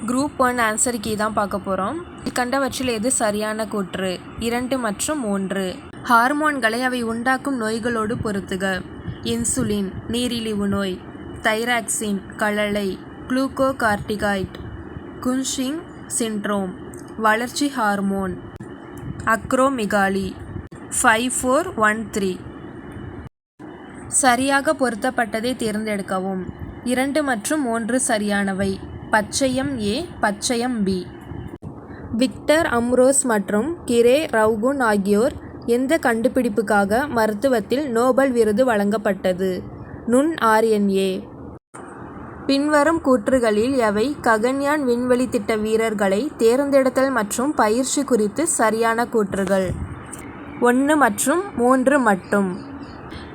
Group 1 answer key தான் பார்க்க போகிறோம். கண்டவற்றில் எது சரியான கூற்று? 2 மற்றும் 3. ஹார்மோன்களை அவை உண்டாக்கும் நோய்களோடு பொருத்துக. இன்சுலின் நீரிழிவு நோய், தைராக்சின் கழலை, குளுக்கோகார்டிகாய்ட், குன்ஷிங் சிண்ட்ரோம், வளர்ச்சி ஹார்மோன், அக்ரோமிகாலி. 5, 4, 1, 3. சரியாக பொருத்தப்பட்டதை தேர்ந்தெடுக்கவும். 2 மற்றும் 3 சரியானவை. பச்சையம் ஏ, பச்சையம் பி. விக்டர் அம்ரோஸ் மற்றும் கிரே ரவுகுன் ஆகியோர் எந்த கண்டுபிடிப்புக்காக மருத்துவத்தில் நோபல் விருது வழங்கப்பட்டது? நுண் RNA. பின்வரும் கூற்றுகளில் எவை ககன்யான் விண்வெளி திட்ட வீரர்களை தேர்ந்தெடுத்தல் மற்றும் பயிற்சி குறித்து சரியான கூற்றுகள்? 1 மற்றும் 3 மட்டும்.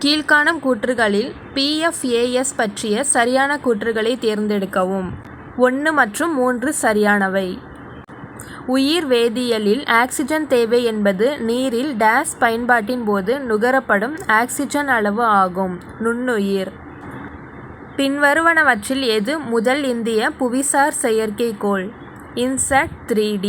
கீழ்காணும் கூற்றுகளில் PFAS பற்றிய சரியான கூற்றுகளை தேர்ந்தெடுக்கவும். 1 மற்றும் 3 சரியானவை. உயிர் வேதியியலில் ஆக்சிஜன் தேவை என்பது நீரில் டேஸ் பயன்பாட்டின் போது நுகரப்படும் ஆக்சிஜன் அளவு ஆகும். நுண்ணுயிர். பின்வருவனவற்றில் எது முதல் இந்திய புவிசார் செயற்கைக்கோள்? இன்சாட் 3D.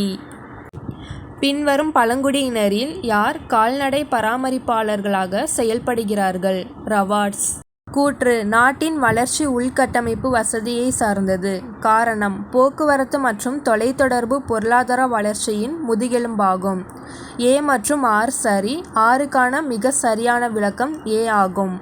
பின்வரும் பழங்குடியினரில் யார் கால்நடை பராமரிப்பாளர்களாக செயல்படுகிறார்கள்? ரவார்ட்ஸ். கூற்று நாட்டின் வளர்ச்சி உள்கட்டமைப்பு வசதியை சார்ந்தது. காரணம் போக்குவரத்து மற்றும் தொலைத்தொடர்பு பொருளாதார வளர்ச்சியின் முதுகெலும்பாகும். A மற்றும் R சரி. 6க்கான மிக சரியான விளக்கம் A ஆகும்.